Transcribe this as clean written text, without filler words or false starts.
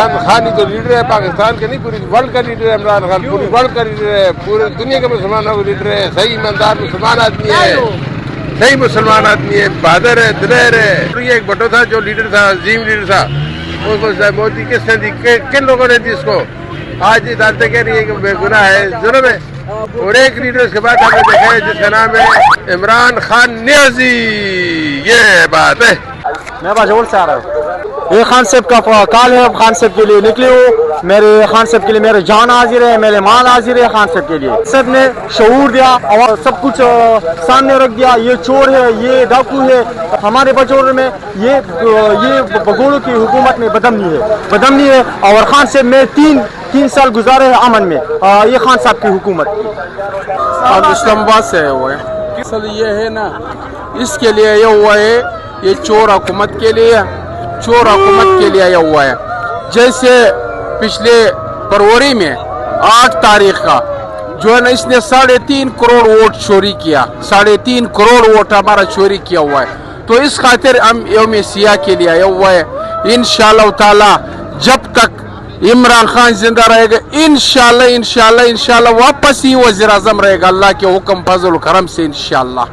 عمران خان ہی تو لیڈر ہے پاکستان کے، نہیں پوری ورلڈ کا لیڈر ہے عمران خان، پوری ورلڈ کا لیڈر ہے، پورے دنیا کے مسلمانوں کا لیڈر ہے، صحیح ایماندار مسلمان آدمی ہے، صحیح مسلمان آدمی ہے، بہادر ہے، دلیر ہے۔ یہ ایک بھٹو تھا جو لیڈر تھا، عظیم لیڈر تھا، اس کو مودی کس نے دی، کن لوگوں نے دی اس کو؟ آج عدالتیں کہہ رہی ہے کہ بے گناہ ہے، ظلم ہے۔ اور ایک لیڈر اس کے بعد ہم نے دیکھا ہے جس کا نام ہے عمران خان نیازی، یہ بات ہے۔ میں باجوڑ سے آ رہا ہوں۔ یہ خان صاحب کا کال ہے، خان صاحب کے لیے نکلے ہو، میرے خان صاحب کے لیے میرے جان حاضر ہے، میرے مال حاضر ہے خان صاحب کے لیے۔ صاحب نے شعور دیا اور سب کچھ سامنے رکھ دیا، یہ چور ہے، یہ ڈاکو ہے۔ ہمارے بچور میں یہ بگوڑوں کی حکومت میں بدامنی ہے اور خان صاحب میں تین سال گزارے ہیں امن میں، یہ خان صاحب کی حکومت کی۔ اب اسلام آباد سے ہوا ہے، اصل یہ ہے نا، اس کے لیے یہ ہوا ہے، یہ چور حکومت کے لیے یہ ہوا ہے۔ جیسے پچھلے فروری میں 8 تاریخ کا جو ہے نا، اس نے 3.5 کروڑ ووٹ چوری کیا، 3.5 کروڑ ووٹ ہمارا چوری کیا ہوا ہے۔ تو اس خاطر ہم یوم سیاہ کے لیے آیا ہوا ہے۔ انشاءاللہ تعالی جب تک عمران خان زندہ رہے گا، انشاءاللہ واپس ہی وزیر اعظم رہے گا، اللہ کے حکم فضل و کرم سے انشاءاللہ۔